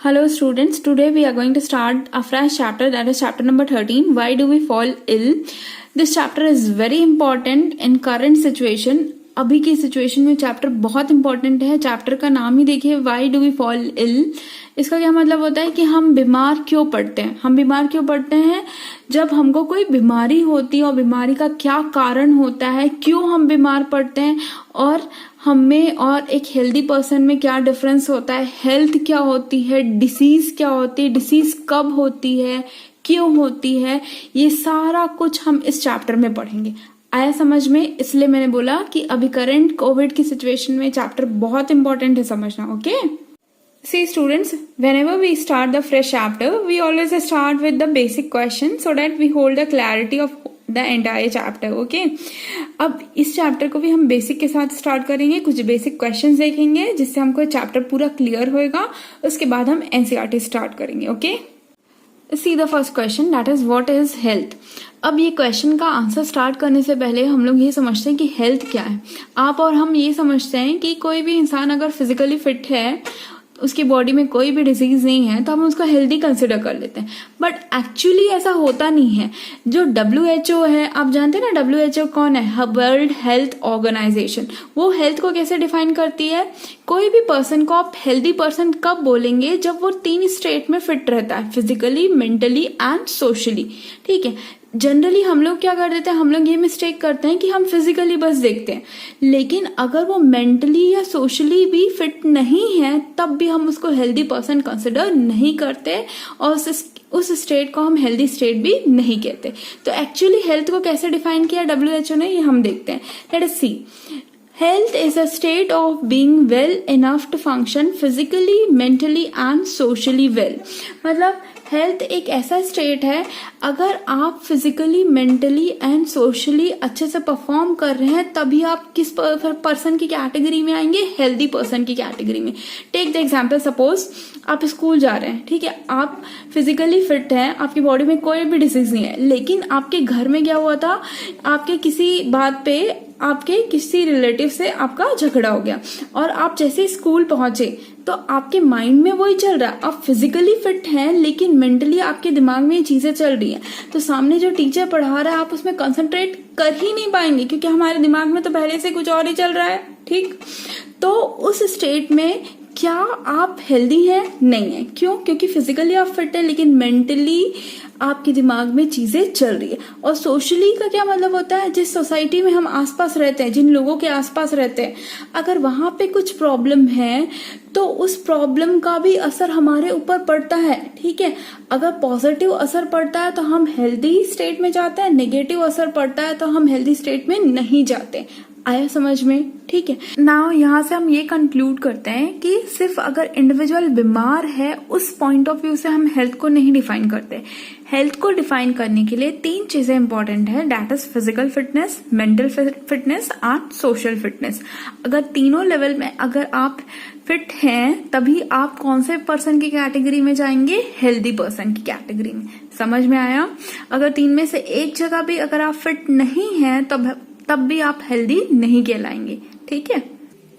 Hello students, today we are going to start a fresh chapter, that is chapter number 13, Why Do We Fall Ill? This chapter is very important in current situation. अभी की situation में chapter बहुत important है. Chapter का नाम ही देखिए, why do we fall ill. इसका क्या मतलब होता है कि हम बीमार क्यों पड़ते हैं. हम बीमार क्यों पड़ते हैं जब हमको कोई बीमारी होती है, और बीमारी का क्या कारण होता है, क्यों हम बीमार पड़ते हैं, और हमें और एक हेल्दी पर्सन में क्या डिफरेंस होता है, हेल्थ क्या होती है, डिसीज क्या होती है, डिसीज कब होती है, क्यों होती है, ये सारा कुछ हम इस चैप्टर में पढ़ेंगे. आया समझ में? इसलिए मैंने बोला कि अभी करंट कोविड की सिचुएशन में चैप्टर बहुत इंपॉर्टेंट है समझना. Okay, see students, whenever we start the fresh chapter, we always start with the basic question so that we hold the clarity of the entire chapter. Okay, अब इस chapter को भी हम basic के साथ स्टार्ट करेंगे. कुछ बेसिक क्वेश्चंस देखेंगे जिससे हमको चैप्टर पूरा क्लियर होएगा. उसके बाद हम एनसीईआरटी स्टार्ट करेंगे. Okay, see the first question, that is what is health. अब ये क्वेश्चन का आंसर स्टार्ट करने से पहले हम लोग ये समझते हैं कि हेल्थ क्या है. आप और हम ये समझते हैं कि कोई भी इंसान अगर फिजिकली फिट है, उसकी बॉडी में कोई भी डिजीज नहीं है, तो हम उसको हेल्दी कंसिडर कर लेते हैं. बट एक्चुअली ऐसा होता नहीं है. जो WHO है, आप जानते हैं ना WHO कौन है? World health organisation. वो हेल्थ को कैसे डिफाइन करती है? कोई भी पर्सन को आप हेल्दी पर्सन कब बोलेंगे? जब वो 3 स्टेट में फिट रहता है, फिजिकली, मेंटली एंड सोशली. ठीक है, जनरली हम लोग क्या कर देते हैं, हम लोग ये मिस्टेक करते हैं कि हम फिजिकली बस देखते हैं, लेकिन अगर वो मेंटली या सोशली भी फिट नहीं है तब भी हम उसको हेल्दी पर्सन कंसिडर नहीं करते, और उस स्टेट को हम हेल्दी स्टेट भी नहीं कहते. तो एक्चुअली हेल्थ को कैसे डिफाइन किया WHO ने, ये हम देखते हैं. Let us see. Health is a state of being well enough to function physically, mentally and socially well. मतलब हेल्थ एक ऐसा स्टेट है, अगर आप फिजिकली, मेंटली एंड सोशली अच्छे से परफॉर्म कर रहे हैं तभी आप किस पर्सन की कैटेगरी में आएंगे? हेल्दी पर्सन की कैटेगरी में. टेक द एग्जांपल, सपोज आप स्कूल जा रहे हैं. ठीक है, आप फिजिकली फिट हैं, आपकी बॉडी में कोई भी डिसीज नहीं है, लेकिन आपके घर में क्या हुआ था, आपके किसी बात पे आपके किसी रिलेटिव से आपका झगड़ा हो गया, और आप जैसे स्कूल पहुंचे तो आपके माइंड में वही चल रहा है. आप फिजिकली फिट हैं लेकिन मेंटली आपके दिमाग में ये चीजें चल रही हैं. तो सामने जो टीचर पढ़ा रहा है आप उसमें कंसंट्रेट कर ही नहीं पाएंगे, क्योंकि हमारे दिमाग में तो पहले से कुछ और ही चल रहा है. ठीक, तो उस स्टेट में क्या आप हेल्दी हैं? नहीं है. क्यों? क्योंकि फिजिकली आप फिट है लेकिन मेंटली आपके दिमाग में चीजें चल रही है. और सोशली का क्या मतलब होता है? जिस सोसाइटी में हम आसपास रहते हैं, जिन लोगों के आसपास रहते हैं, अगर वहां पे कुछ प्रॉब्लम है तो उस प्रॉब्लम का भी असर हमारे ऊपर पड़ता है. ठीक है, अगर पॉजिटिव असर पड़ता है तो हम हेल्दी स्टेट में जाते हैं, नेगेटिव असर पड़ता है तो हम हेल्दी स्टेट में नहीं जाते. आया समझ में? ठीक है, नाउ यहाँ से हम ये कंक्लूड करते हैं कि सिर्फ अगर इंडिविजुअल बीमार है उस पॉइंट ऑफ व्यू से हम हेल्थ को नहीं डिफाइन करते. हेल्थ को डिफाइन करने के लिए 3 चीजें इंपॉर्टेंट है, that is physical fitness, mental fitness and social fitness. अगर तीनों लेवल में अगर आप फिट हैं तभी आप कौन से पर्सन की कैटेगरी में जाएंगे? हेल्दी पर्सन की कैटेगरी में. समझ में आया? अगर 3 में से एक जगह भी अगर आप फिट नहीं है तब भी आप हेल्दी नहीं कहलाएंगे. ठीक है,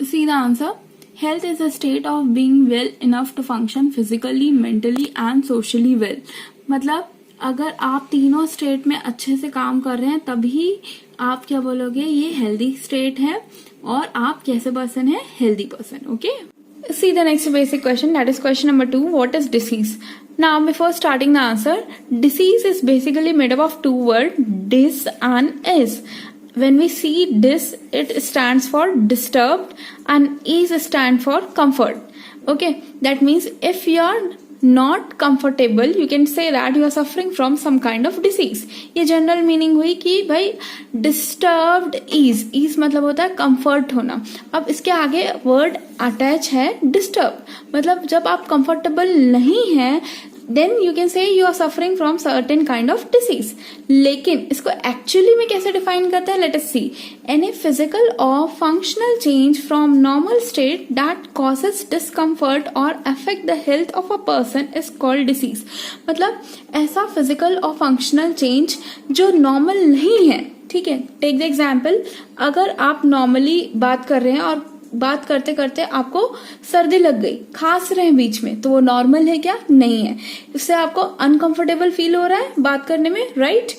see the answer. Health is a state of being well enough to function physically, mentally and socially well. मतलब अगर आप तीनों स्टेट में अच्छे से काम कर रहे हैं तभी आप क्या बोलोगे? ये हेल्दी स्टेट है, और आप कैसे पर्सन है? Healthy person. Okay, see the next basic question, that is question number 2, what is disease? Now before starting the answer, disease is basically made up of 2 words, dis and is. When we see dis, it stands for disturbed and is stand for comfort. Okay, that means if you are not comfortable, you can say that you are suffering from some kind of disease. ये general meaning हुई कि भाई disturbed is मतलब होता है comfort होना. अब इसके आगे वर्ड अटैच है disturb, मतलब जब आप कंफर्टेबल नहीं हैं then you can say you are suffering from certain kind of disease. लेकिन इसको एक्चुअली में कैसे डिफाइन करते हैं? Let us see. Any physical or functional change from normal state that causes discomfort or affect the health of a person is called disease. मतलब ऐसा physical और functional change जो नॉर्मल नहीं है. ठीक है, टेक द एग्जाम्पल. अगर आप नॉर्मली बात कर रहे हैं और बात करते करते आपको सर्दी लग गई, खांस रहे हैं बीच में, तो वो नॉर्मल है क्या? नहीं है। इससे आपको अनकंफर्टेबल फील हो रहा है बात करने में, राइट?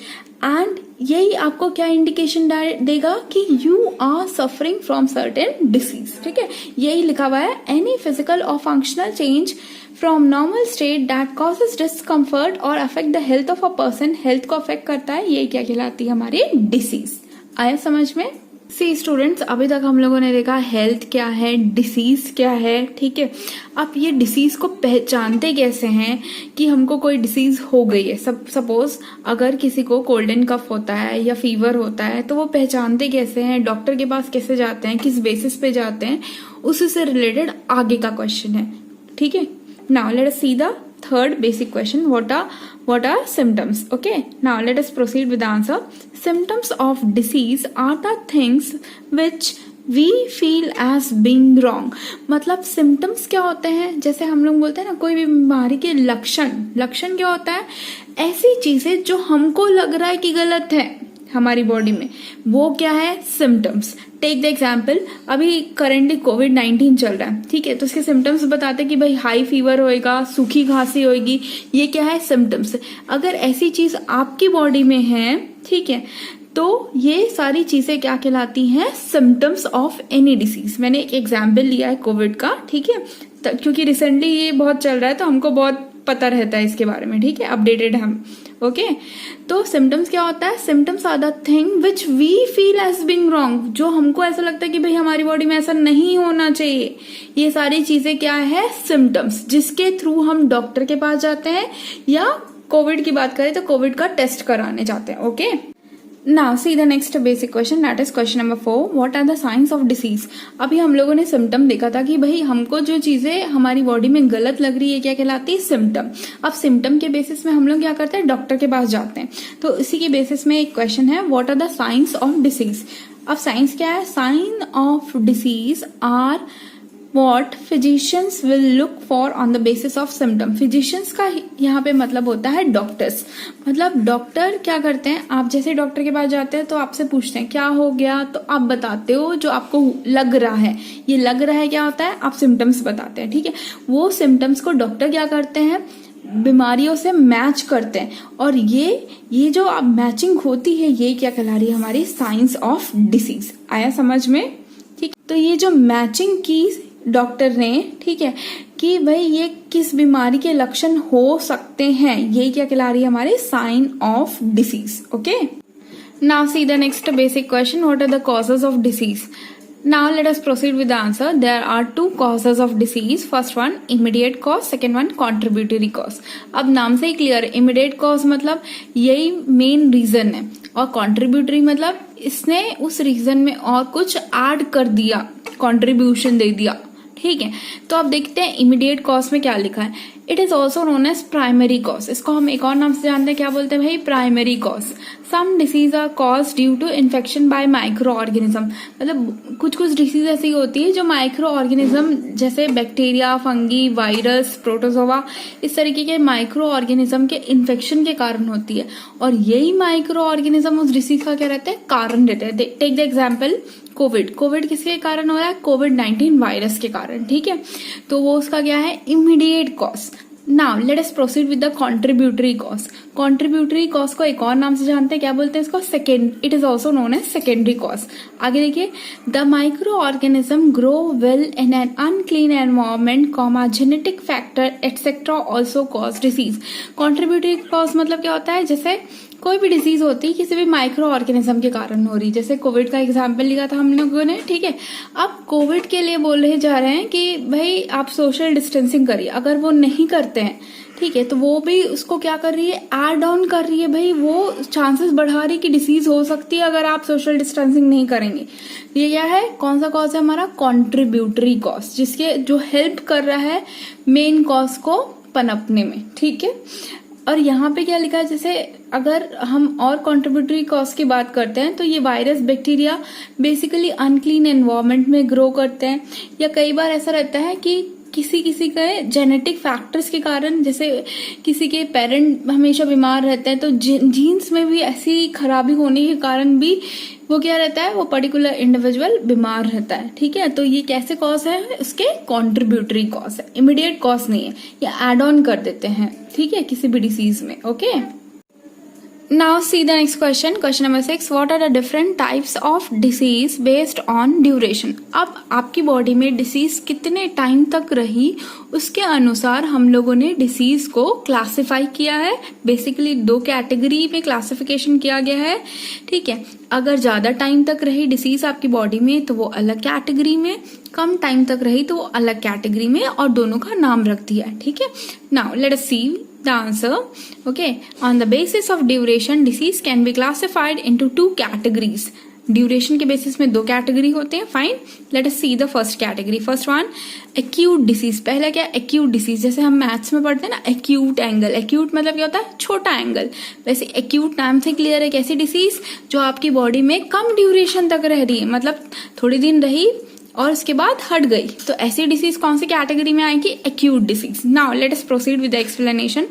एंड यही आपको क्या इंडिकेशन देगा कि you are suffering from certain disease, ठीक है? यही लिखा हुआ है, एनी फिजिकल और functional change from normal state that causes discomfort और affect the health of a person, health को अफेक्ट करता है, ये क्या कहलाती है? हमारी डिसीज। आया समझ में? सी स्टूडेंट्स, अभी तक हम लोगों ने देखा हेल्थ क्या है, डिसीज क्या है, ठीक है? आप ये डिसीज को पहचानते कैसे हैं कि हमको कोई डिसीज हो गई है? सपोज अगर किसी को कोल्ड एंड कफ होता है या फीवर होता है, तो वो पहचानते कैसे हैं? डॉक्टर के पास कैसे जाते हैं, किस बेसिस पे जाते हैं? उसी से रिलेटेड आगे का क्वेश्चन है, ठीक है? Now let us see the third basic question, what are symptoms? Okay, now let us proceed with the answer. Symptoms of disease are the things which we feel as being wrong. मतलब symptoms क्या होते हैं? जैसे हम लोग बोलते हैं ना, कोई भी बीमारी के लक्षण क्या होता है? ऐसी चीजें जो हमको लग रहा है कि गलत है हमारी बॉडी में, वो क्या है? सिम्टम्स। टेक द एग्जाम्पल, अभी करेंटली कोविड-19 चल रहा है, ठीक है? तो उसके सिम्टम्स बताते हैं कि भाई हाई फीवर होएगा, सूखी खांसी होएगी, ये क्या है? सिम्टम्स। अगर ऐसी चीज आपकी बॉडी में है, ठीक है, तो ये सारी चीजें क्या कहलाती हैं? Symptoms of any disease. मैंने एक एग्जाम्पल लिया है कोविड का, ठीक है? क्योंकि रिसेंटली ये बहुत चल रहा है, तो हमको बहुत पता रहता है इसके बारे में, ठीक है? अपडेटेड हम, ओके? तो सिम्टम्स क्या होता है? Symptoms are the thing which we feel as being wrong, जो हमको ऐसा लगता है कि भाई हमारी बॉडी में ऐसा नहीं होना चाहिए। ये सारी चीजें क्या है? सिम्टम्स, जिसके थ्रू हम डॉक्टर के पास जाते हैं, या कोविड की बात करें तो कोविड का टेस्ट कराने जाते हैं, okay? Now see the next basic question, that is question number 4. What are the signs of disease? अभी हम लोगों ने सिम्टम देखा था कि भाई हमको जो चीजें हमारी बॉडी में गलत लग रही है, क्या कहलाती है? सिम्टम। अब सिम्टम के बेसिस में हम लोग क्या करते हैं? डॉक्टर के पास जाते हैं। तो इसी के बेसिस में एक क्वेश्चन है, what are the signs of disease? अब साइंस क्या है? Sign of disease are what physicians will look for on the basis of symptom. physicians का यहाँ पे मतलब होता है डॉक्टर्स। मतलब डॉक्टर क्या करते हैं? आप जैसे डॉक्टर के पास जाते हैं तो आपसे पूछते हैं क्या हो गया, तो आप बताते हो जो आपको लग रहा है। ये लग रहा है क्या होता है? आप सिम्टम्स बताते हैं, ठीक है? वो सिम्टम्स को डॉक्टर क्या करते हैं? बीमारियों से मैच करते हैं, और ये जो अब मैचिंग होती है, ये क्या कहला रही है? हमारी साइंस ऑफ डिसीज। आया समझ में? ठीक, तो ये जो मैचिंग की डॉक्टर ने, ठीक है, कि भाई ये किस बीमारी के लक्षण हो सकते हैं, ये क्या कहला रही है? हमारी sign of disease, okay? Now see the next basic question, what are the causes of disease? Now let us proceed with the answer. There are two causes of disease. First one immediate cause, second one contributory cause. अब नाम से ही clear है, immediate cause मतलब यही main reason है, और contributory मतलब इसने उस रीजन में और कुछ ऐड कर दिया, कंट्रीब्यूशन दे दिया, ठीक है? तो अब देखते हैं इमीडिएट कॉज में क्या लिखा है। It is also known as primary cause. इसको हम एक और नाम से जानते हैं, क्या बोलते हैं भाई? Primary cause. Some disease are cause due to infection by micro organism. मतलब कुछ डिसीज ऐसी होती है जो माइक्रो ऑर्गेनिज्म, जैसे बैक्टीरिया, फंगी, वायरस, प्रोटोजोआ, इस तरीके के माइक्रो ऑर्गेनिज्म के इन्फेक्शन के कारण होती है, और यही माइक्रो ऑर्गेनिज्म उस डिसीज का क्या रहता है? कारण रहता है। टेक द एग्जाम्पल कोविड किसके कारण हो रहा है? कोविड-19 वायरस के कारण, ठीक है? तो वो उसका क्या है? Immediate cause. Now let us proceed with the contributory cause. Contributory cause को एक और नाम से जानते हैं, क्या बोलते हैं इसको? Second, it is also known as secondary cause. आगे देखिए, the micro organism grow well in an unclean environment, genetic factor etcetera also cause disease. Contributory cause मतलब क्या होता है? जैसे कोई भी डिसीज होती है किसी भी माइक्रो ऑर्गेनिज्म के कारण हो रही, जैसे कोविड का एग्जाम्पल लिया था हम लोगों ने, ठीक है? अब कोविड के लिए बोल रहे जा रहे हैं कि भाई आप सोशल डिस्टेंसिंग करिए। अगर वो नहीं करते हैं, ठीक है, तो वो भी उसको क्या कर रही है? ऐड ऑन कर रही है। भाई वो चांसेस बढ़ा रही है कि डिसीज हो सकती है अगर आप सोशल डिस्टेंसिंग नहीं करेंगे। ये क्या है? कौन सा कॉज है हमारा? कॉन्ट्रीब्यूटरी कॉज, जिसके जो हेल्प कर रहा है मेन कॉज को पनपने में, ठीक है? और यहाँ पे क्या लिखा है? जैसे अगर हम और कॉन्ट्रीब्यूटरी कॉज की बात करते हैं, तो ये virus, bacteria basically unclean environment में ग्रो करते हैं, या कई बार ऐसा रहता है कि किसी किसी के जेनेटिक फैक्टर्स के कारण, जैसे किसी के पेरेंट हमेशा बीमार रहते हैं तो जीन्स में भी ऐसी खराबी होने के कारण भी वो क्या रहता है, वो पर्टिकुलर इंडिविजुअल बीमार रहता है। ठीक है, तो ये कैसे कॉज है, उसके कॉन्ट्रीब्यूटरी कॉज है, इमीडिएट कॉज नहीं है, ये एड ऑन कर देते हैं। ठीक है, किसी भी डिसीज में। Okay, now see the next question number 6, what are the different types of disease based on duration। अब आपकी बॉडी में डिसीज कितने टाइम तक रही उसके अनुसार हम लोगों ने डिसीज को क्लासिफाई किया है। बेसिकली 2 कैटेगरी में क्लासिफिकेशन किया गया है। ठीक है, अगर ज्यादा टाइम तक रही डिसीज आपकी बॉडी में तो वो अलग कैटेगरी में, कम टाइम तक रही तो वो अलग कैटेगरी में, और दोनों का नाम रख दिया है। ठीक है, now let us see the answer। Okay, on the basis of duration disease can be classified into 2 categories। Duration के बेसिस में 2 कैटेगरी होते हैं। Fine, late us see the first category. First one, acute disease. पहला क्या, acute disease, जैसे हम maths में पढ़ते हैं ना, एक्यूट एंगल। एक्यूट मतलब क्या होता है, छोटा एंगल। वैसे एक्यूट नाम से क्लियर है कैसी डिसीज, जो आपकी बॉडी में कम ड्यूरेशन तक रह रही है, मतलब थोड़ी दिन रही और उसके बाद हट गई, तो ऐसी डिसीज कौन सी कैटेगरी में आएगी, acute disease. Now let us proceed with the explanation.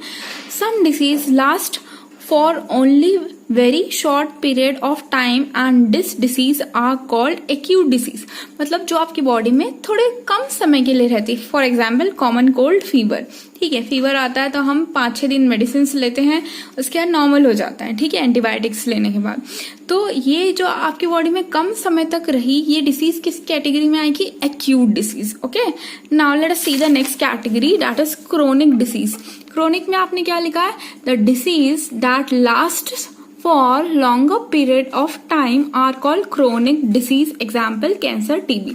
Some disease last for only very short period of time and this disease are called acute disease. मतलब जो आपकी बॉडी में थोड़े कम समय के लिए रहती है। For example common cold fever. ठीक है, फीवर आता है तो हम 5-6 दिन मेडिसिन लेते हैं, उसके बाद नॉर्मल हो जाता है। ठीक है, एंटीबायोटिक्स लेने के बाद। तो ये जो आपकी बॉडी में कम समय तक रही, ये डिसीज किस कैटेगरी में आएगी, acute disease. Okay, now let us see the next category, that is chronic disease. Chronic में आपने क्या लिखा है, the disease that last for longer period of time are called chronic disease। example cancer, TB.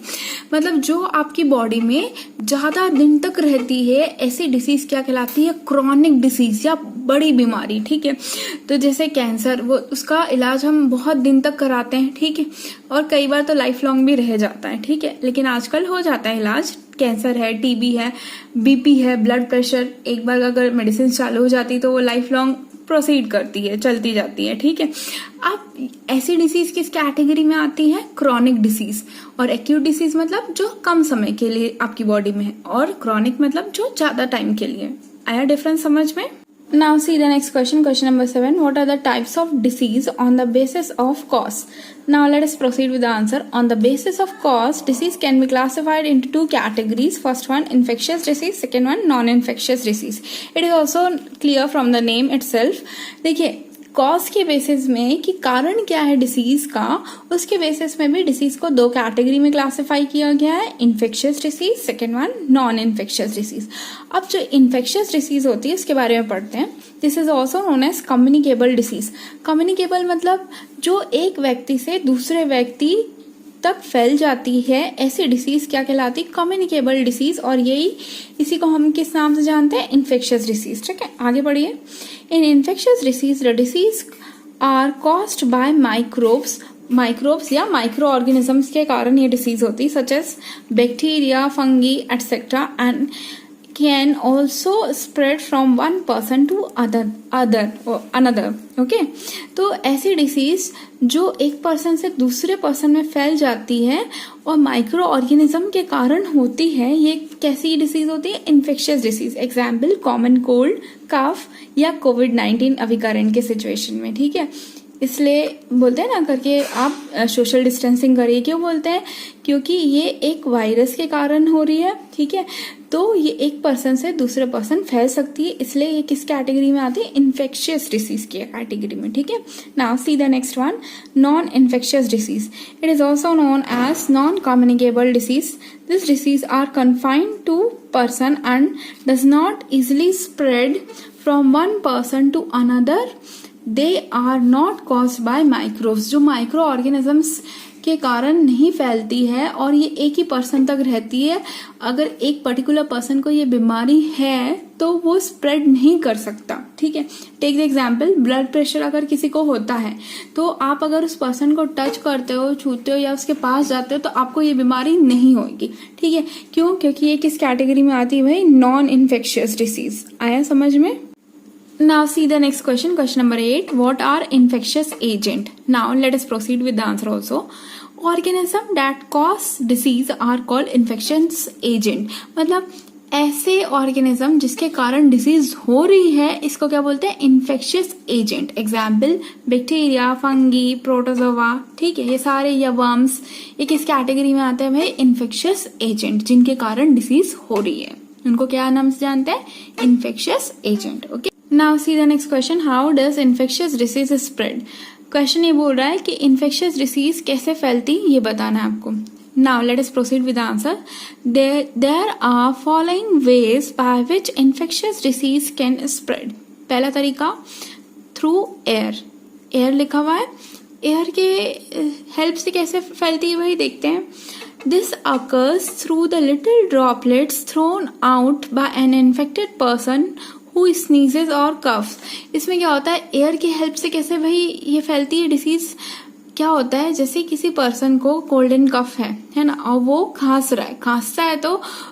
मतलब जो आपकी body में ज्यादा दिन तक रहती है, ऐसी डिसीज क्या कहलाती है, क्रोनिक डिसीज या बड़ी बीमारी। ठीक है, तो जैसे कैंसर, वो उसका इलाज हम बहुत दिन तक कराते हैं। ठीक है, और कई बार तो लाइफ लॉन्ग भी रह जाता है। ठीक है, लेकिन आजकल हो जाता है इलाज। कैंसर है, टीबी है, बीपी है, ब्लड प्रेशर, एक बार अगर मेडिसिन चालू हो जाती तो वो लाइफ लॉन्ग प्रोसीड करती है, चलती जाती है। ठीक है, अब ऐसी डिसीज किस कैटेगरी में आती है, क्रोनिक डिसीज। और एक्यूट डिसीज मतलब जो कम समय के लिए आपकी बॉडी में है, और क्रोनिक मतलब जो ज्यादा टाइम के लिए। आया डिफरेंस समझ में? Now see the next question number 7, what are the types of disease on the basis of cause। Now let us proceed with the answer। On the basis of cause, disease can be classified into 2 categories। First one, infectious disease, second one, non-infectious disease। It is also clear from the name itself। देखिए, cause के basis में कि कारण क्या है disease का, उसके basis में भी डिसीज को 2 कैटेगरी में क्लासिफाई किया गया है, infectious disease, second one non infectious disease. अब जो इन्फेक्शियस डिसीज होती है उसके बारे में पढ़ते हैं। This is also known as communicable disease. Communicable मतलब जो एक व्यक्ति से दूसरे व्यक्ति तक फैल जाती है, ऐसी डिसीज क्या कहलाती है, कम्युनिकेबल डिसीज। और यही इसी को हम किस नाम से जानते हैं, इन्फेक्शियस डिसीज। ठीक है, आगे बढ़िए। In infectious disease the disease are caused by microbes या माइक्रो ऑर्गेनिजम्स के कारण ये डिसीज होती है, such as bacteria, fungi etcetera, and can also spread from one person to another। Okay, तो ऐसी डिसीज जो एक पर्सन से दूसरे पर्सन में फैल जाती है और माइक्रो ऑर्गेनिज्म के कारण होती है, ये कैसी डिसीज होती है, infectious disease. Example common cold, cough या कोविड-19 अभी करंट के सिचुएशन में। ठीक है, इसलिए बोलते हैं ना करके आप सोशल डिस्टेंसिंग करिए। क्यों बोलते हैं, क्योंकि ये एक वायरस के कारण हो रही है। ठीक है, तो ये एक पर्सन से दूसरे पर्सन फैल सकती है, इसलिए ये किस कैटेगरी में आती है, इन्फेक्शियस डिसीज की कैटेगरी में। ठीक है, now see the next one, non infectious disease. It is also known as non communicable disease. This disease are confined to person and does not easily spread from one person to another. They are not caused by microbes. जो micro organisms के कारण नहीं फैलती है और ये एक ही person तक रहती है। अगर एक पर्टिकुलर पर्सन को ये बीमारी है तो वो स्प्रेड नहीं कर सकता। ठीक है, take the example, blood pressure अगर किसी को होता है तो आप अगर उस पर्सन को टच करते हो, छूते हो या उसके पास जाते हो तो आपको ये बीमारी नहीं होगी। ठीक है, क्यों, क्योंकि ये किस कैटेगरी में आती है भाई, नॉन इन्फेक्शियस डिसीज। आया समझ में? Now see the next question number 8, what are infectious agent? Now let us proceed with the answer also। Organism that cause disease are called infectious agent। मतलब ऐसे ऑर्गेनिज्म जिसके कारण डिसीज हो रही है, इसको क्या बोलते हैं? Infectious agent. Example bacteria, fungi, protozoa, ठीक है, ये सारे, या वर्म्स, ये किस कैटेगरी में आते हैं भाई? इन्फेक्शियस एजेंट, जिनके कारण डिसीज हो रही है, उनको क्या नाम से जानते हैं? Infectious agent. Okay, now see the next question, how does infectious disease spread? Question ये बोल रहा है कि इन्फेक्शियस डिसीज कैसे फैलती, ये बताना है आपको। Now let us proceed with the answer. There are following ways by which infectious disease can spread. पहला तरीका through air. Air लिखा हुआ है, एयर के हेल्प से कैसे फैलती है वही देखते हैं। This occurs through the little droplets thrown out by an infected person who sneezes or coughs. इसमें क्या होता है? एयर की हेल्प से कैसे भाई ये फैलती है डिसीज? क्या होता है, जैसे किसी पर्सन को कोल्ड एंड कफ है ना, और वो खांसता है तो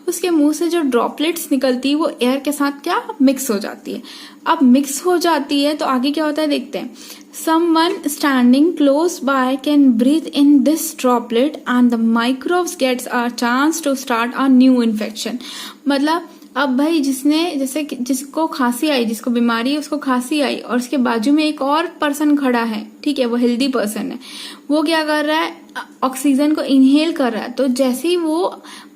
उसके मुंह से जो ड्रॉपलेट्स निकलती है वो एयर के साथ क्या मिक्स हो जाती है। अब मिक्स हो जाती है तो आगे क्या होता है देखते हैं। Someone standing close by can breathe in this droplet and the microbes gets a chance to start a new infection. मतलब अब भाई जिसको खांसी आई, जिसको बीमारी है उसको खांसी आई, और उसके बाजू में एक और पर्सन खड़ा है, ठीक है, वो हेल्दी पर्सन है, वो क्या कर रहा है? ऑक्सीजन को इनहेल कर रहा है। तो जैसे ही वो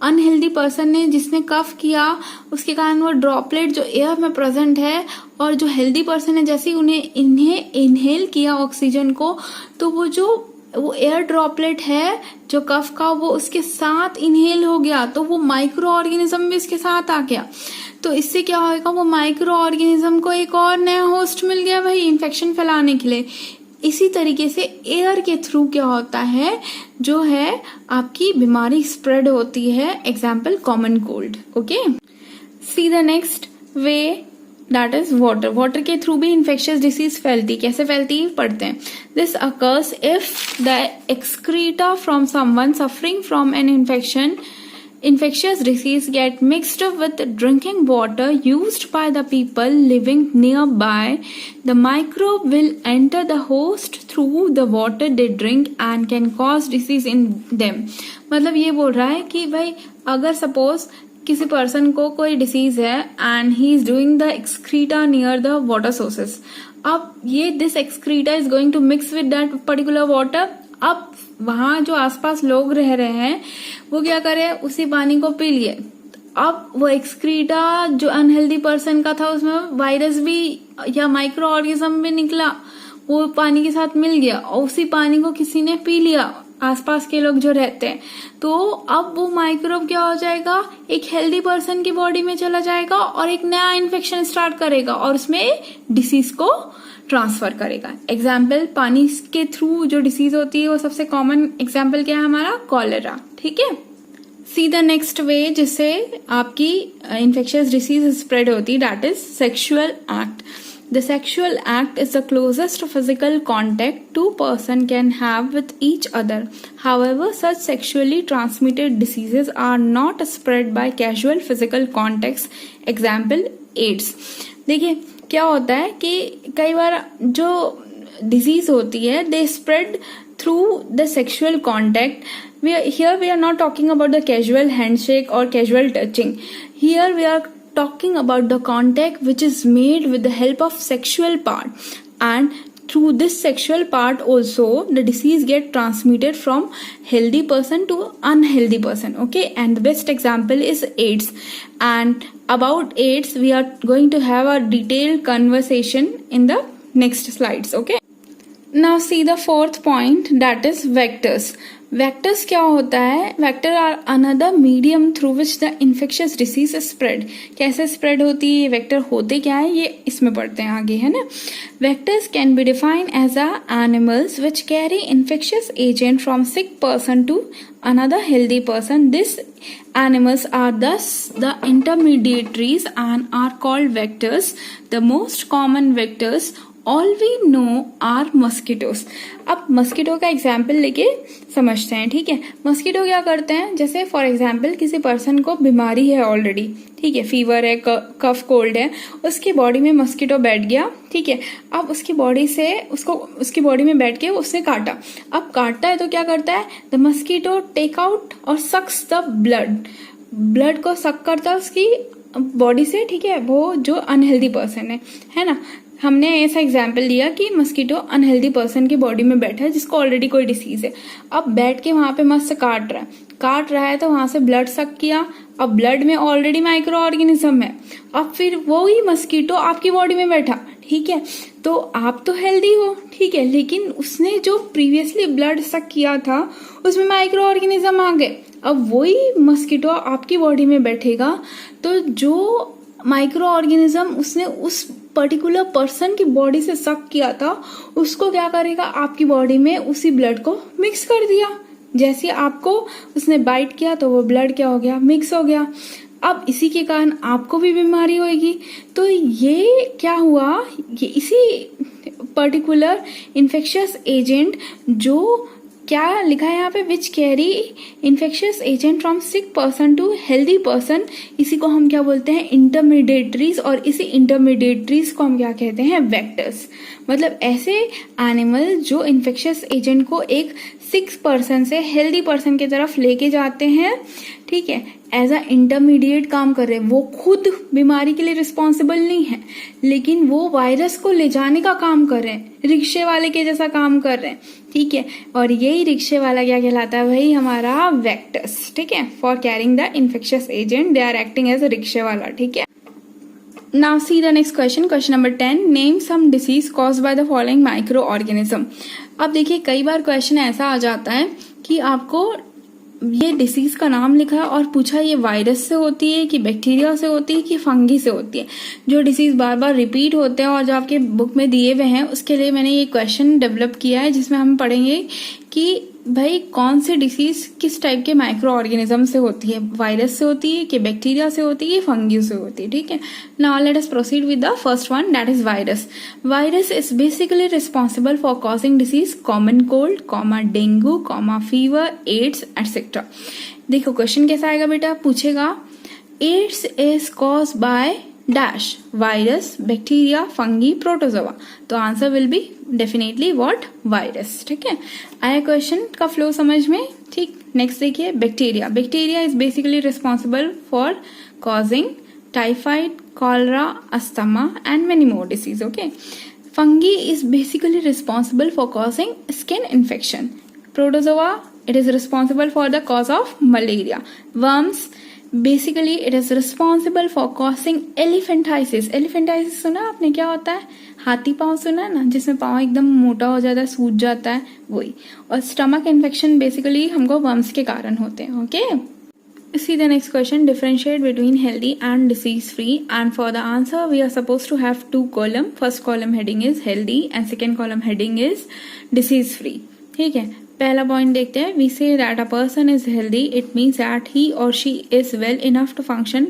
अनहेल्दी पर्सन ने, जिसने कफ किया, उसके कारण वो ड्रॉपलेट जो एयर में प्रेजेंट है, और जो हेल्दी पर्सन है जैसे ही उन्हें इनहेल किया ऑक्सीजन को, तो वो एयर ड्रॉपलेट है जो कफ का, वो उसके साथ इनहेल हो गया, तो वो माइक्रो ऑर्गेनिज्म भी इसके साथ आ गया। तो इससे क्या होगा? वो माइक्रो ऑर्गेनिज्म को एक और नया होस्ट मिल गया भाई इन्फेक्शन फैलाने के लिए। इसी तरीके से एयर के थ्रू क्या होता है, जो है आपकी बीमारी स्प्रेड होती है। Example common cold. Okay, see the next way, that is water. Water के थ्रू भी इन्फेक्शियस डिसीज फैलती, कैसे फैलती है पढ़ते हैं। This occurs if the excreta from someone suffering from an infectious disease get mixed up with drinking water used by the people living nearby. The microbe will enter the host through the water they drink and can cause disease in them. मतलब ये बोल रहा है कि भाई अगर suppose किसी person को कोई डिसीज है and he is doing the excreta near the water sources, अब ये this excreta is going to mix with that particular water. अब वहां जो आसपास लोग रह रहे हैं वो क्या करे, उसी पानी को पी लिए। अब वो एक्सक्रीटा जो अनहेल्दी पर्सन का था उसमें वायरस भी या माइक्रो ऑर्गेनिज्म भी निकला, वो पानी के साथ मिल गया, और उसी पानी को किसी ने पी लिया, आसपास के लोग जो रहते हैं। तो अब वो माइक्रोब क्या हो जाएगा, एक हेल्दी पर्सन की बॉडी में चला जाएगा और एक नया इन्फेक्शन स्टार्ट करेगा और उसमें डिसीज को ट्रांसफर करेगा। एग्जाम्पल, पानी के थ्रू जो डिसीज होती है वो सबसे कॉमन एग्जाम्पल क्या है हमारा? कॉलेरा। ठीक है, सी द नेक्स्ट वे जिससे आपकी इन्फेक्शियस डिसीज स्प्रेड होती है, that is sexual act. The sexual act is the closest physical contact two persons can have with each other. However, such sexually transmitted diseases are not spread by casual physical contacts. Example, AIDS. देखिए क्या होता है कि कई बार जो disease होती है they spread through the sexual contact. Here we are not talking about the casual handshake or casual touching. Here we are talking about the contact which is made with the help of sexual part, and through this sexual part also the disease get transmitted from healthy person to unhealthy person. Okay, and the best example is AIDS, and about AIDS we are going to have a detailed conversation in the next slides. Okay, now see the fourth point, that is vectors. Vectors क्या होता है? Vector are another medium through which the infectious disease spread. कैसे spread होती है, vector होते क्या है, ये इसमें पढ़ते हैं आगे, है ना। Vectors can be defined as a animals which carry infectious agent from sick person to another healthy person. These animals are thus the intermediaries and are called vectors. The most common vectors all we know are mosquitoes. अब mosquito का example लेके समझते हैं। ठीक है, mosquito क्या करते हैं, जैसे फॉर एग्जाम्पल किसी पर्सन को बीमारी है ऑलरेडी, ठीक है, फीवर है, कफ कोल्ड है, उसकी बॉडी में मस्कीटो बैठ गया। ठीक है, अब उसकी बॉडी से उसकी बॉडी में बैठ के उसने काटा। अब काटता है तो क्या करता है, द मस्कीटो टेक आउट और सक्स द ब्लड को सक करता है उसकी बॉडी से, ठीक है, वो जो अनहेल्दी पर्सन है ना, हमने ऐसा एग्जाम्पल लिया कि मस्कीटो अनहेल्दी पर्सन की बॉडी में बैठा है जिसको ऑलरेडी कोई डिसीज है, अब बैठ के वहां पे मस्त काट रहा है तो वहां से ब्लड सक किया, अब ब्लड में ऑलरेडी माइक्रो ऑर्गेनिज्म है, अब फिर वो ही मस्कीटो आपकी बॉडी में बैठा, ठीक है, तो आप तो हेल्दी हो, ठीक है, लेकिन उसने जो प्रीवियसली ब्लड सक किया था उसमें माइक्रो ऑर्गेनिज्म आ गए, अब वही मस्कीटो आपकी बॉडी में बैठेगा तो जो माइक्रो ऑर्गेनिज्म उसने उस पर्टिकुलर पर्सन की बॉडी से सक किया था उसको क्या करेगा, आपकी बॉडी में उसी ब्लड को मिक्स कर दिया, जैसे आपको उसने बाइट किया तो वो ब्लड क्या हो गया, मिक्स हो गया, अब इसी के कारण आपको भी बीमारी होगी। तो ये क्या हुआ, ये इसी पर्टिकुलर इन्फेक्शियस एजेंट जो क्या लिखा है यहाँ पे, which carry infectious agent from sick person to healthy person, इसी को हम क्या बोलते हैं, इंटरमीडिएटरीज, और इसी इंटरमीडिएटरीज को हम क्या कहते हैं, वेक्टर्स। मतलब ऐसे एनिमल जो इन्फेक्शियस एजेंट को एक सिक पर्सन से हेल्दी पर्सन की तरफ लेके जाते हैं, ठीक है, एज अ इंटरमीडिएट काम कर रहे हैं, वो खुद बीमारी के लिए रिस्पॉन्सिबल नहीं है लेकिन वो वायरस को ले जाने का काम कर रहे हैं, रिक्शे वाले के जैसा काम कर रहे हैं, ठीक है, और यही रिक्शे वाला क्या कहलाता है, वही हमारा वेक्टर्स, ठीक है, for carrying the infectious agent they are acting as a रिक्शे वाला, ठीक है। Now see the next question, question number 10, name some disease caused by the following microorganism। अब देखिए कई बार क्वेश्चन ऐसा आ जाता है कि आपको ये डिसीज का नाम लिखा है और पूछा ये वायरस से होती है कि बैक्टीरिया से होती है कि फंगी से होती है, जो डिसीज बार बार रिपीट होते हैं और जो आपके बुक में दिए हुए हैं उसके लिए मैंने ये क्वेश्चन डेवलप किया है जिसमें हम पढ़ेंगे कि भाई कौन सी डिसीज किस टाइप के माइक्रो ऑर्गेनिज्म से होती है, वायरस से होती है कि बैक्टीरिया से होती है, फंगी से होती है, ठीक है। Now let us proceed with the first one, that is virus. Virus is basically responsible for causing disease common cold, dengue, fever, AIDS etcetera. देखो क्वेश्चन कैसा आएगा बेटा, पूछेगा AIDS is cause by dash, virus, bacteria, fungi, protozoa, तो answer will be definitely what, virus, ठीक है। आया question का फ्लो समझ में, ठीक। नेक्स्ट देखिए bacteria. Bacteria is basically responsible for causing typhoid, cholera, asthma and many more disease, okay. Fungi is basically responsible for causing skin infection. Protozoa it is responsible for the cause of malaria. Worms basically it is responsible for causing elephantiasis. elephantiasis सुना आपने, क्या होता है, हाथी पांव सुना ना, जिसमें पांव एकदम मोटा हो जाता है, सूज जाता है, वही। और स्टमक इन्फेक्शन बेसिकली हमको वर्म्स के कारण होते हैं, okay. See the next question, differentiate between healthy and disease free, and for the answer we are supposed to have two column. First column heading is healthy and second column heading is disease free, ठीक है। पहला point देखते हैं, we say that a person is healthy, it means that he और she is well enough to function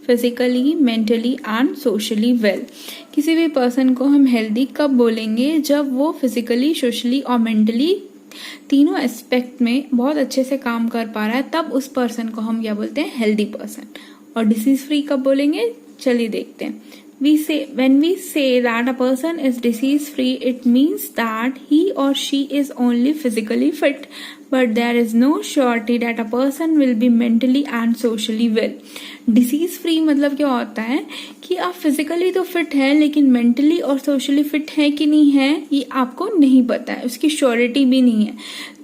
physically, mentally and socially well. किसी भी person को हम हेल्दी कब बोलेंगे, जब वो फिजिकली, सोशली और मेंटली तीनों एस्पेक्ट में बहुत अच्छे से काम कर पा रहा है, तब उस पर्सन को हम क्या बोलते हैं, हेल्दी पर्सन। और डिसीज फ्री कब बोलेंगे, चलिए देखते हैं। When we say that a person is disease free, it means that he or she is only physically fit, but there is no surety that a person will be mentally and socially well. Disease free मतलब क्या होता है कि आप physically तो fit है लेकिन mentally और सोशली फिट है कि नहीं है ये आपको नहीं पता है, उसकी श्योरिटी भी नहीं है,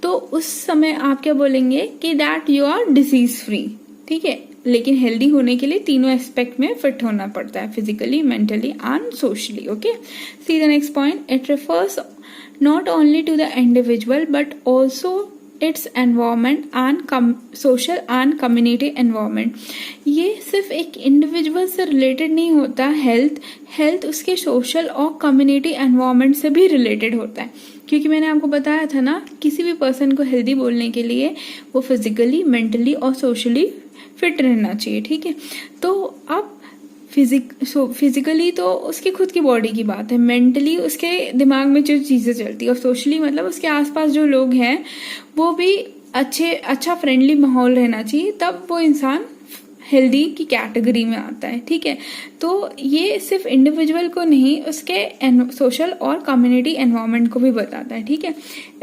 तो उस समय आप क्या बोलेंगे कि that you are disease free, ठीक है। लेकिन हेल्दी होने के लिए तीनों एस्पेक्ट में फिट होना पड़ता है, physically, mentally and socially, okay. See the next point, it refers not only to the individual but also its environment and social and community environment. ये सिर्फ एक इंडिविजुअल से रिलेटेड नहीं होता, हेल्थ उसके सोशल और कम्युनिटी एनवायरमेंट से भी रिलेटेड होता है, क्योंकि मैंने आपको बताया था ना, किसी भी पर्सन को हेल्दी बोलने के लिए वो फिजिकली, मेंटली और सोशली फिट रहना चाहिए, ठीक है। तो अब फिजिकली तो उसकी खुद की बॉडी की बात है, मेंटली उसके दिमाग में जो चीजें चलती है, और सोशली मतलब उसके आसपास जो लोग हैं वो भी अच्छा फ्रेंडली माहौल रहना चाहिए, तब वो इंसान हेल्दी की कैटेगरी में आता है, ठीक है। तो ये सिर्फ इंडिविजुअल को नहीं, उसके सोशल और कम्युनिटी एनवायरनमेंट को भी बताता है, ठीक है।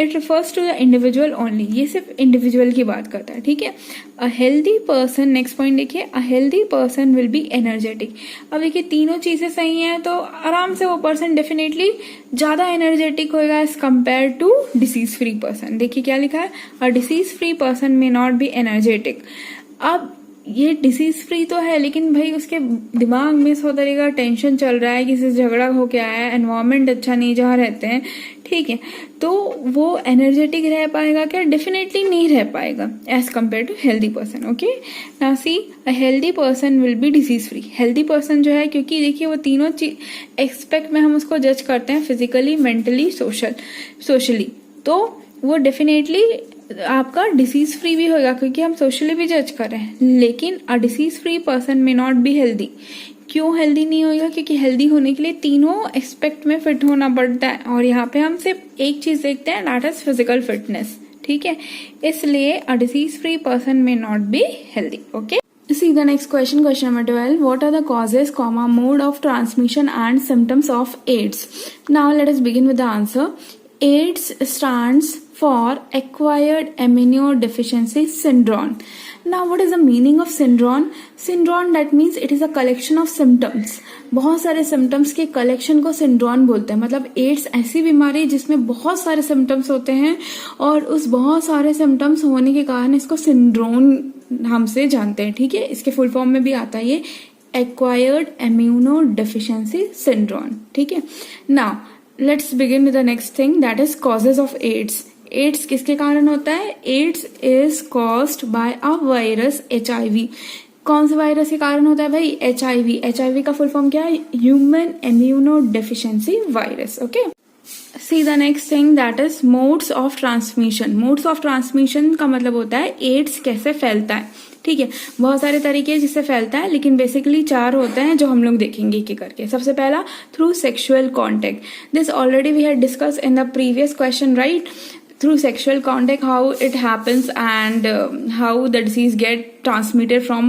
It refers to the individual only, ये सिर्फ इंडिविजुअल की बात करता है, ठीक है। A healthy person, next point देखिए, a healthy person will be energetic. अब देखिए तीनों चीजें सही हैं तो आराम से वो पर्सन डेफिनेटली ज्यादा एनर्जेटिक होगा as compare to disease free person. देखिए क्या लिखा है, a disease free person may not be energetic. अब ये डिसीज फ्री तो है, लेकिन भाई उसके दिमाग में 100 तरह का टेंशन चल रहा है, किसी से झगड़ा हो के आया है, एनवायरमेंट अच्छा नहीं जहाँ रहते हैं, ठीक है, तो वो एनर्जेटिक रह पाएगा क्या? डेफिनेटली नहीं रह पाएगा as compare to healthy person. Okay, now see, a healthy person will be disease free. Healthy person जो है, क्योंकि देखिए वो तीनों एक्सपेक्ट में हम उसको जज करते हैं, फिजिकली, मेंटली, सोशली, तो वो डेफिनेटली आपका डिसीज फ्री भी होगा, क्योंकि हम सोशली भी जज कर रहे हैं। लेकिन अ disease free person may not be healthy. क्यों हेल्दी नहीं होगा? क्योंकि हेल्दी होने के लिए तीनों एस्पेक्ट में फिट होना पड़ता है, और यहाँ पे हम सिर्फ एक चीज देखते हैं, दैट इज फिजिकल फिटनेस, ठीक है। इसलिए अ disease free person may not be healthy. Okay, see the next question, question number 12. What are the causes, mode of transmission and symptoms of AIDS? Now let us begin with the answer. AIDS stands for acquired immunodeficiency syndrome. Now what is the meaning of syndrome? Syndrome, that means it is a collection of symptoms. बहुत सारे symptoms के collection को syndrome बोलते हैं। मतलब ads ऐसी बीमारी जिसमें बहुत सारे सिम्टम्स होते हैं, और उस बहुत सारे सिम्टम्स होने के कारण इसको सिंड्रोम हमसे जानते हैं, ठीक है। इसके फुल फॉर्म में भी आता है ये एक्वायर्ड इम्यूनोडेफिशिएंसी सिंड्रोम, ठीक है। Now let's begin with the next thing, that is causes of AIDS. AIDS किसके कारण होता है? AIDS is caused by a virus HIV। कौन से वायरस के कारण होता है भाई? HIV। HIV का फुल फॉर्म क्या है? Human immunodeficiency virus. Okay, see the next thing, that is modes of transmission. Modes of transmission का मतलब होता है एड्स कैसे फैलता है, ठीक है। बहुत सारे तरीके जिससे फैलता है, लेकिन बेसिकली 4 होते हैं जो हम लोग देखेंगे एक एक करके। सबसे पहला, through sexual contact. This already we had discuss in the previous question, right? Through sexual contact, how it happens, and how the disease get transmitted from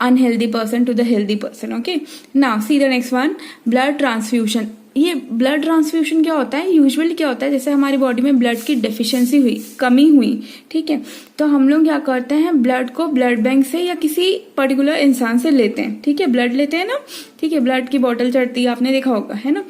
unhealthy person to the healthy person. Okay, now see the next one, blood transfusion. ये blood transfusion क्या होता है? Usually क्या होता है, जैसे हमारी body में ब्लड की डेफिशिएंसी हुई, कमी हुई, ठीक है, तो हम लोग क्या करते हैं, ब्लड को ब्लड बैंक से या किसी पर्टिकुलर इंसान से लेते हैं, ठीक है, ब्लड लेते हैं ना, ठीक है, ब्लड की बोतल चढ़ती है, आपने देखा होगा, है ना।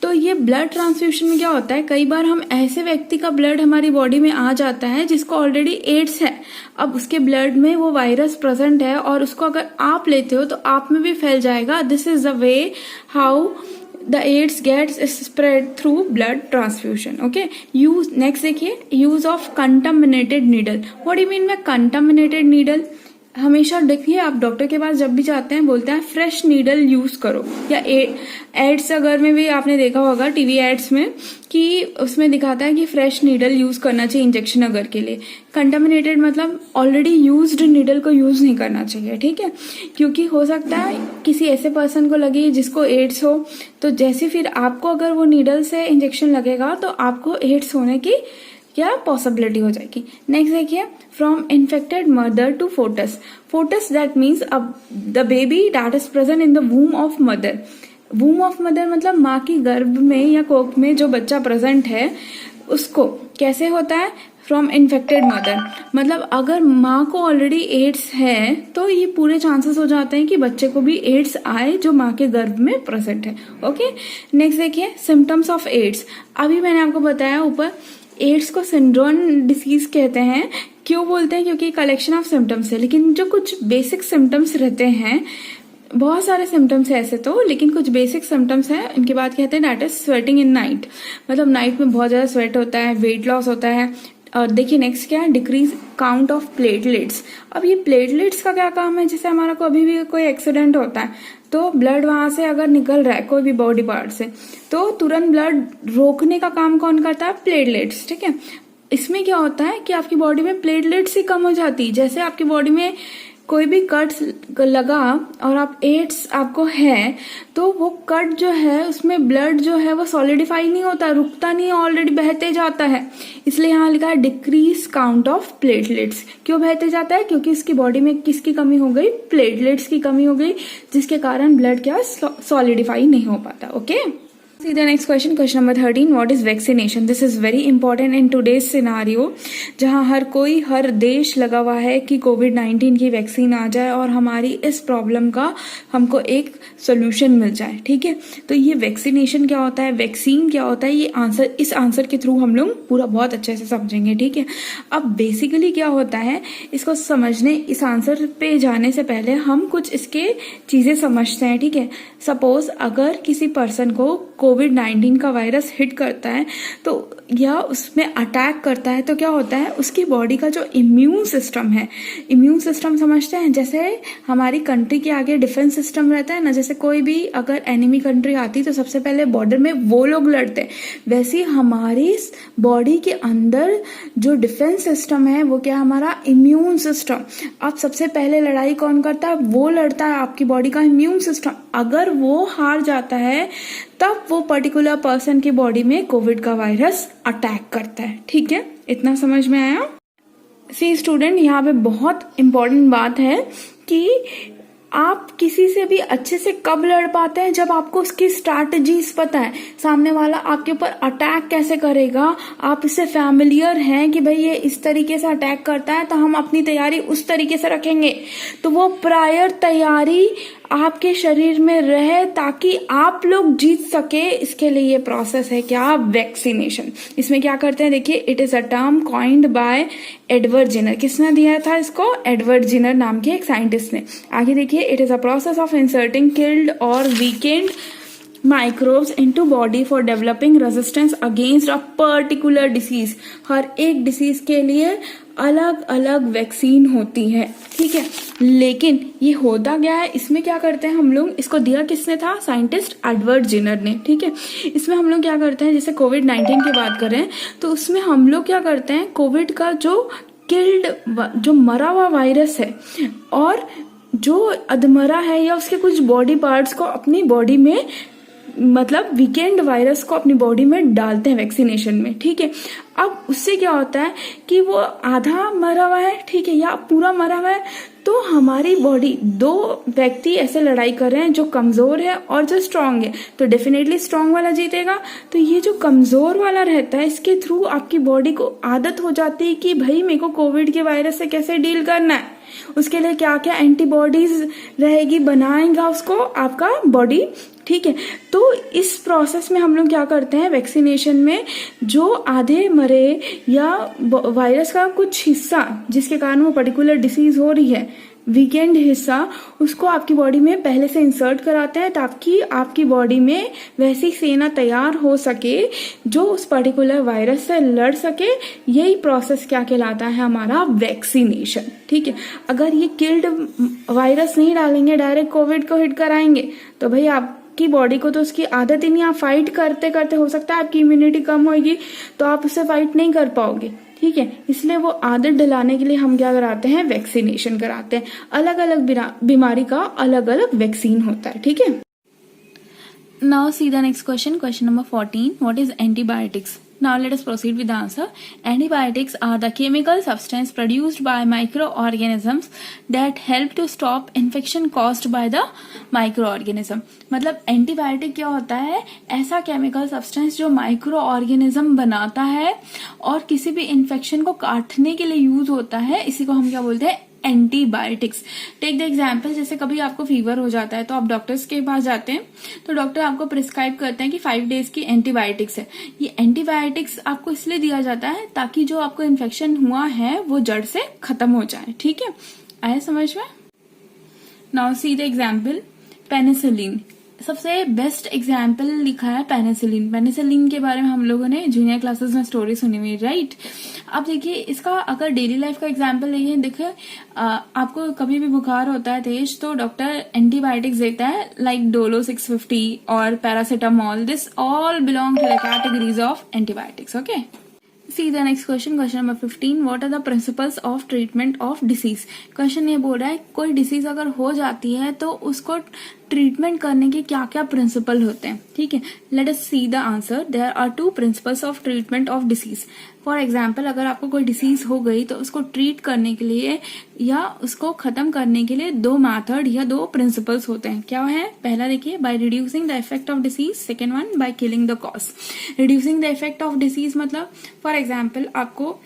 तो ये ब्लड ट्रांसफ्यूजन में क्या होता है, कई बार हम ऐसे व्यक्ति का ब्लड हमारी बॉडी में आ जाता है जिसको ऑलरेडी एड्स है। अब उसके ब्लड में वो वायरस प्रेजेंट है, और उसको अगर आप लेते हो तो आप में भी फैल जाएगा। This is the way how the AIDS gets spread through blood transfusion. Okay, use next देखिए, use of contaminated needle. What do you mean by contaminated needle? हमेशा देखिए, आप डॉक्टर के पास जब भी जाते हैं बोलते हैं फ्रेश नीडल यूज करो, या एड्स अगर में भी आपने देखा होगा टीवी एड्स में कि उसमें दिखाता है कि फ्रेश नीडल यूज करना चाहिए इंजेक्शन अगर के लिए। कंटामिनेटेड मतलब ऑलरेडी यूज्ड नीडल को यूज नहीं करना चाहिए, ठीक है, क्योंकि हो सकता है किसी ऐसे पर्सन को लगे जिसको एड्स हो, तो जैसे फिर आपको अगर वो नीडल से इंजेक्शन लगेगा तो आपको एड्स होने की क्या पॉसिबिलिटी हो जाएगी। नेक्स्ट देखिए, from infected mother to foetus. Foetus that means the baby that is present in the womb of mother. Womb of mother मतलब माँ की गर्भ में या कोख में जो बच्चा प्रेजेंट है, उसको कैसे होता है? फ्रॉम इन्फेक्टेड मदर, मतलब अगर माँ को ऑलरेडी एड्स है तो ये पूरे चांसेस हो जाते हैं कि बच्चे को भी एड्स आए जो माँ के गर्भ में प्रेजेंट है। ओके, नेक्स्ट देखिए, सिम्टम्स ऑफ एड्स। अभी मैंने आपको बताया ऊपर, एड्स को सिंड्रोम डिसीज कहते हैं। क्यों बोलते हैं? क्योंकि कलेक्शन ऑफ सिम्टम्स है, लेकिन जो कुछ बेसिक सिम्टम्स रहते हैं, बहुत सारे सिम्टम्स है ऐसे तो, लेकिन कुछ बेसिक सिम्टम्स है, इनके बाद कहते हैं that is sweating in night. मतलब नाइट में बहुत ज्यादा स्वेट होता है, वेट लॉस होता है। और देखिए नेक्स्ट क्या है, डिक्रीज काउंट ऑफ प्लेटलेट्स। अब ये प्लेटलेट्स का क्या काम है? जैसे हमारा को अभी भी कोई एक्सीडेंट होता है तो ब्लड वहां से अगर निकल रहा है कोई भी बॉडी पार्ट से, तो तुरंत ब्लड रोकने का काम कौन करता है? प्लेटलेट्स, ठीक है। इसमें क्या होता है कि आपकी बॉडी में प्लेटलेट्स ही कम हो जाती है। जैसे आपकी बॉडी में कोई भी कट लगा और आप एड्स आपको है तो वो कट जो है उसमें ब्लड जो है वो सॉलिडिफाई नहीं होता, रुकता नहीं है, ऑलरेडी बहते जाता है। इसलिए यहाँ लिखा है डिक्रीज काउंट ऑफ प्लेटलेट्स। क्यों बहते जाता है? क्योंकि उसकी बॉडी में किसकी कमी हो गई? प्लेटलेट्स की कमी हो गई, जिसके कारण ब्लड क्या सॉलिडिफाई नहीं हो पाता। Okay, See the next question, question number 13. What is vaccination? This is very important in today's scenario, जहाँ हर देश लगा हुआ है कि कोविड-19 की वैक्सीन आ जाए और हमारी इस प्रॉब्लम का हमको एक सोल्यूशन मिल जाए। ठीक है, तो ये वैक्सीनेशन क्या होता है, वैक्सीन क्या होता है, ये इस आंसर के थ्रू हम लोग पूरा बहुत अच्छे से समझेंगे। ठीक है, अब बेसिकली क्या होता है, इसको समझने, इस आंसर पे जाने से पहले हम कुछ इसके चीजें समझते हैं। ठीक है, सपोज अगर किसी पर्सन को कोविड-19 का वायरस हिट करता है तो या उसमें अटैक करता है तो क्या होता है, उसकी बॉडी का जो इम्यून सिस्टम है, इम्यून सिस्टम समझते हैं, जैसे हमारी कंट्री के आगे डिफेंस सिस्टम रहता है ना, जैसे कोई भी अगर एनिमी कंट्री आती तो सबसे पहले बॉर्डर में वो लोग लड़ते हैं, वैसे हमारी बॉडी के अंदर जो डिफेंस सिस्टम है वो क्या, हमारा इम्यून सिस्टम। अब सबसे पहले लड़ाई कौन करता है? वो लड़ता है, आपकी बॉडी का इम्यून सिस्टम। अगर वो हार जाता है तब वो पर्टिकुलर पर्सन की बॉडी में कोविड का वायरस अटैक करता है। ठीक है, इतना समझ में आया? सी स्टूडेंट, यहाँ पे बहुत इंपॉर्टेंट बात है कि आप किसी से भी अच्छे से कब लड़ पाते हैं, जब आपको उसकी स्ट्रैटेजीज पता है, सामने वाला आपके ऊपर अटैक कैसे करेगा, आप इससे फैमिलियर हैं कि भाई ये इस तरीके से अटैक करता है तो हम अपनी तैयारी उस तरीके से रखेंगे। तो वो प्रायर तैयारी आपके शरीर में रहे ताकि आप लोग जीत सके, इसके लिए ये प्रोसेस है क्या, वैक्सीनेशन। इसमें क्या करते हैं, देखिए, it is a term coined bye Edward zener. किसने दिया था इसको? एडवर्ड जिनर नाम के एक साइंटिस्ट ने। आगे देखिए, it is a process of inserting killed और weakened microbes into body for developing resistance against a particular disease. हर एक डिसीज के लिए अलग अलग वैक्सीन होती है। ठीक है, लेकिन ये होता क्या है, इसमें क्या करते हैं हम लोग, इसको दिया किसने था? साइंटिस्ट एडवर्ड जिनर ने। ठीक है, इसमें हम लोग क्या करते हैं, जैसे कोविड-19 की बात करें तो उसमें हम लोग क्या करते हैं, कोविड का जो किल्ड, जो मरा हुआ वायरस है और जो अधमरा है या उसके कुछ बॉडी पार्ट्स को अपनी बॉडी में, मतलब वीकेंड वायरस को अपनी बॉडी में डालते हैं वैक्सीनेशन में। ठीक है, अब उससे क्या होता है कि वो आधा मरा हुआ है, ठीक है, या पूरा मरा हुआ है, तो हमारी बॉडी, दो व्यक्ति ऐसे लड़ाई कर रहे हैं, जो कमजोर है और जो स्ट्रांग है, तो डेफिनेटली स्ट्रांग वाला जीतेगा। तो ये जो कमजोर वाला रहता है, इसके थ्रू आपकी बॉडी को आदत हो जाती है कि भाई मेरे को कोविड के वायरस से कैसे डील करना है, उसके लिए क्या क्या एंटीबॉडीज रहेगी, बनाएगा उसको आपका बॉडी। ठीक है, तो इस प्रोसेस में हम लोग क्या करते हैं, वैक्सीनेशन में जो आधे मरे या वायरस का कुछ हिस्सा जिसके कारण वो पर्टिकुलर डिसीज हो रही है, वीकेंड हिस्सा, उसको आपकी बॉडी में पहले से इंसर्ट कराते हैं ताकि आपकी बॉडी में वैसी सेना तैयार हो सके जो उस पर्टिकुलर वायरस से लड़ सके। यही प्रोसेस क्या कहलाता है, हमारा वैक्सीनेशन। ठीक है, अगर ये किल्ड वायरस नहीं डालेंगे, डायरेक्ट कोविड को हिट कराएंगे, तो भाई आपकी बॉडी को तो उसकी आदत ही नहीं, आप फाइट करते करते हो सकता है आपकी इम्यूनिटी कम होगी तो आप उससे फाइट नहीं कर पाओगे। ठीक है, इसलिए वो आदत दिलाने के लिए हम क्या कराते हैं, वैक्सीनेशन कराते हैं। अलग अलग बीमारी का अलग अलग वैक्सीन होता है। ठीक है, now see the next question, question number 14. What is antibiotics? Now let us proceed with the answer. Antibiotics are the chemical substance produced by microorganisms that help to stop infection caused by the microorganism. मतलब antibiotic क्या होता है, ऐसा chemical substance जो micro organism बनाता है और किसी भी इन्फेक्शन को काटने के लिए यूज होता है, इसी को हम क्या बोलते हैं, एंटीबायोटिक्स। टेक द एग्जाम्पल, जैसे कभी आपको फीवर हो जाता है तो आप डॉक्टर्स के पास जाते हैं तो डॉक्टर आपको प्रिस्क्राइब करते हैं कि 5 डेज की एंटीबायोटिक्स है। ये एंटीबायोटिक्स आपको इसलिए दिया जाता है ताकि जो आपको इन्फेक्शन हुआ है वो जड़ से खत्म हो जाए। ठीक है, आया समझ में? Now see the example, penicillin. सबसे बेस्ट एग्जाम्पल लिखा है पेनिसिलिन। पेनिसिलिन के बारे में हम लोगों ने जूनियर क्लासेस में स्टोरी सुनी हुई, राइट? अब देखिए, इसका अगर डेली लाइफ का एग्जाम्पल लेंगे, देखिए आपको कभी भी बुखार होता है तेज तो डॉक्टर एंटीबायोटिक्स देता है, लाइक डोलो 650 और paracetamol. This all belong to the categories of antibiotics. Okay, See the next question number 15. What are the principles of treatment of disease? Question ये बोल रहा है कोई डिसीज अगर हो जाती है तो उसको ट्रीटमेंट करने के क्या क्या प्रिंसिपल होते हैं. ठीक है, let us see the answer. There are 2 principles of treatment of disease. For example, अगर आपको कोई डिसीज हो गई तो उसको ट्रीट करने के लिए या उसको खत्म करने के लिए 2 मैथड या 2 प्रिंसिपल्स होते हैं. क्या है? पहला देखिए, by reducing the effect of disease. Second one, by killing the cause. Reducing the effect of disease मतलब फॉर एग्जाम्पल आपको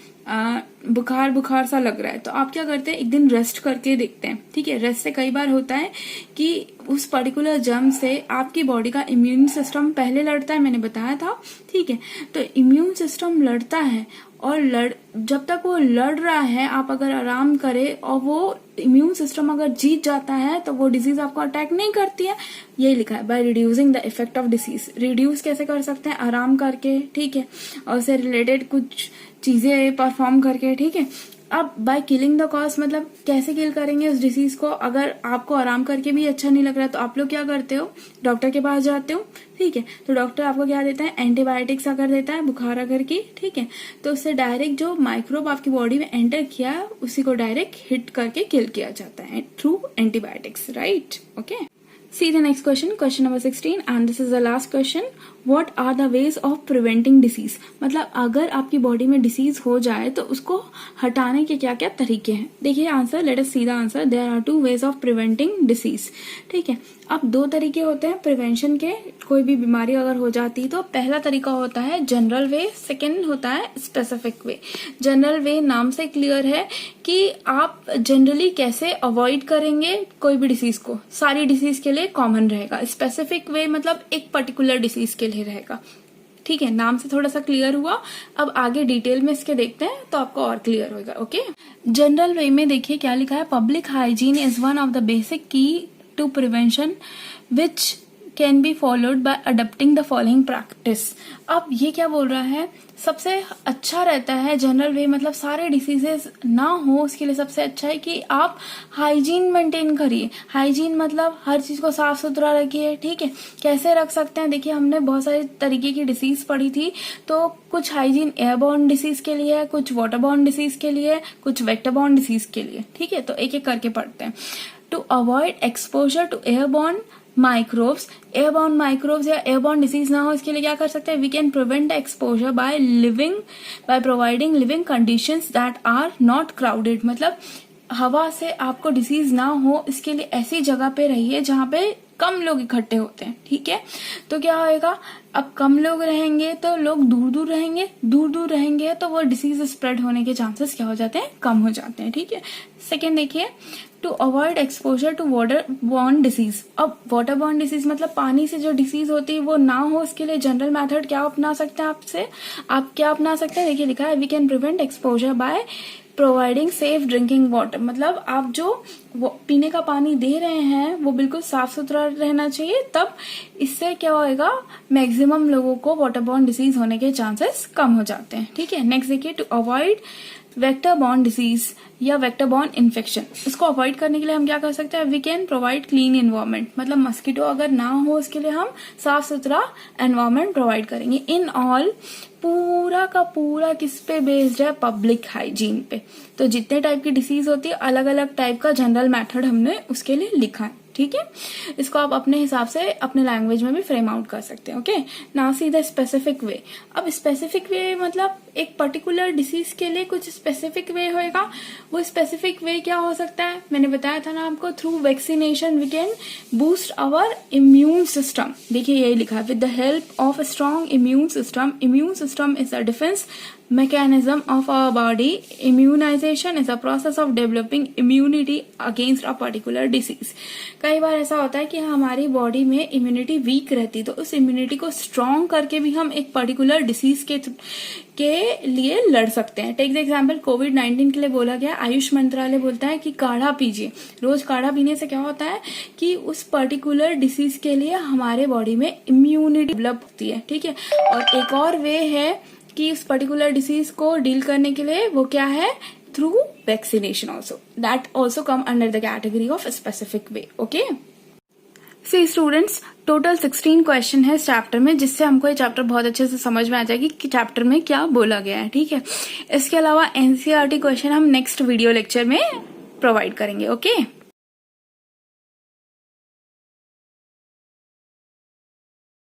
बुखार सा लग रहा है तो आप क्या करते हैं, एक दिन रेस्ट करके देखते हैं. ठीक है, रेस्ट से कई बार होता है कि उस पर्टिकुलर जर्म से आपकी बॉडी का इम्यून सिस्टम पहले लड़ता है, मैंने बताया था. ठीक है, तो इम्यून सिस्टम लड़ता है और जब तक वो लड़ रहा है आप अगर आराम करें और वो इम्यून सिस्टम अगर जीत जाता है तो वो डिजीज आपको अटैक नहीं करती है. यही लिखा है, by reducing the effect of disease. Reduce कैसे कर सकते हैं? आराम करके. ठीक है, और उससे रिलेटेड कुछ चीजें परफॉर्म करके. ठीक है, अब बाय किलिंग द कॉज मतलब कैसे किल करेंगे उस डिसीज को. अगर आपको आराम करके भी अच्छा नहीं लग रहा तो आप लोग क्या करते हो, डॉक्टर के पास जाते हो. ठीक है, तो डॉक्टर आपको क्या देता है, एंटीबायोटिक्स अगर देता है बुखार अगर की. ठीक है, तो उससे डायरेक्ट जो माइक्रोब आपकी बॉडी में एंटर किया उसी को डायरेक्ट हिट करके किल किया जाता है through antibiotics. Right, okay. See the next question number 16, and this is the last question. What are the ways of preventing disease? मतलब अगर आपकी बॉडी में डिसीज हो जाए तो उसको हटाने के क्या क्या तरीके हैं. देखिए answer, let us see the answer. There are 2 ways of preventing disease. ठीक है, अब 2 तरीके होते हैं प्रिवेंशन के. कोई भी बीमारी अगर हो जाती है तो पहला तरीका होता है जनरल वे, सेकेंड होता है स्पेसिफिक वे. जनरल वे नाम से क्लियर है कि आप जनरली कैसे अवॉइड करेंगे कोई भी डिसीज को. सारी डिसीज के लिए कॉमन रहेगा. स्पेसिफिक वे मतलब एक पर्टिकुलर डिसीज के लिए रहेगा. ठीक है, नाम से थोड़ा सा क्लियर हुआ. अब आगे डिटेल में इसके देखते हैं तो आपको और क्लियर होगा. ओके, जनरल वे में देखिए क्या लिखा है, public hygiene is one of the basic key to prevention which can be followed by adopting the following practice. अब ये क्या बोल रहा है, सबसे अच्छा रहता है जनरल वे मतलब सारे डिसीजेस ना हो उसके लिए सबसे अच्छा है कि आप हाइजीन मेंटेन करिए. हाइजीन मतलब हर चीज को साफ सुथरा रखिए. ठीक है, कैसे रख सकते हैं, देखिए हमने बहुत सारे तरीके की डिसीज पढ़ी थी. तो कुछ हाइजीन एयरबॉर्न डिसीज के लिए, कुछ वाटरबॉर्न डिसीज के लिए, कुछ वेक्टरबॉर्न डिसीज के लिए. ठीक है, तो एक एक करके पढ़ते हैं. To avoid exposure to airborne microbes. Airborne microbes या एयरबॉर्न डिसीज ना हो इसके लिए क्या कर सकते हैं, we can prevent exposure by providing living conditions that are not crowded. मतलब हवा से आपको डिसीज ना हो इसके लिए ऐसी जगह पे रहिए जहां पे कम लोग इकट्ठे होते हैं. ठीक है, तो क्या होएगा, अब कम लोग रहेंगे तो लोग दूर दूर रहेंगे तो वो डिसीज स्प्रेड होने के चांसेस क्या हो जाते हैं, कम हो जाते हैं. ठीक है, सेकेंड देखिए, to avoid exposure to water borne disease. अब वाटर बॉर्न डिसीज मतलब पानी से जो डिसीज होती है वो ना हो इसके लिए जनरल मेथड क्या अपना सकते हैं, आप क्या अपना सकते हैं. देखिए लिखा है, we can prevent exposure by providing safe drinking water. मतलब आप जो पीने का पानी दे रहे हैं वो बिल्कुल साफ सुथरा रहना चाहिए. तब इससे क्या होएगा, मैक्सिमम लोगों को वाटरबॉर्न डिसीज होने के चांसेस कम हो जाते हैं. ठीक है, नेक्स्ट देखिए, टू अवॉइड वेक्टरबॉर्न डिसीज या वेक्टरबॉर्न इन्फेक्शन. इसको अवॉइड करने के लिए हम क्या कर सकते हैं, we can provide clean environment. मतलब मस्कीटो अगर ना हो उसके लिए हम साफ सुथरा एनवायरनमेंट प्रोवाइड करेंगे. इन ऑल पूरा का पूरा किस पे बेस्ड है, पब्लिक हाइजीन पे. तो जितने टाइप की डिसीज होती है अलग अलग टाइप का जनरल मेथड हमने उसके लिए लिखा है. ठीक है, इसको आप अपने हिसाब से अपने लैंग्वेज में भी फ्रेम आउट कर सकते हैं. Okay, now see the specific way. अब स्पेसिफिक वे मतलब एक पर्टिकुलर डिसीज के लिए कुछ स्पेसिफिक वे होएगा. वो स्पेसिफिक वे क्या हो सकता है, मैंने बताया था ना आपको, through vaccination we can boost our immune system. देखिए यही लिखा है, with the help of a strong immune system. Immune system is a defence mechanism of our body. Immunization is a process of developing immunity against a particular disease. कई बार ऐसा होता है कि हमारी बॉडी में इम्यूनिटी वीक रहती है तो उस इम्यूनिटी को स्ट्रॉन्ग करके भी हम एक पर्टिकुलर डिसीज के लिए लड़ सकते हैं. टेक द एग्जाम्पल, कोविड-19 के लिए बोला गया, आयुष मंत्रालय बोलता है कि काढ़ा पीजिए. रोज काढ़ा पीने से क्या होता है कि उस पर्टिकुलर डिसीज के लिए हमारे बॉडी में इम्यूनिटी डेवलप होती है. ठीक है, और एक और वे है कि उस पर्टिकुलर डिसीज को डील करने के लिए वो क्या है, through vaccination. Also that also come under the category of specific way. Okay, see students, total 16 question है इस चैप्टर में, जिससे हमको ये चैप्टर बहुत अच्छे से समझ में आ जाएगी कि चैप्टर में क्या बोला गया है। ठीक है, इसके अलावा एनसीईआरटी क्वेश्चन हम नेक्स्ट वीडियो लेक्चर में प्रोवाइड करेंगे। ओके।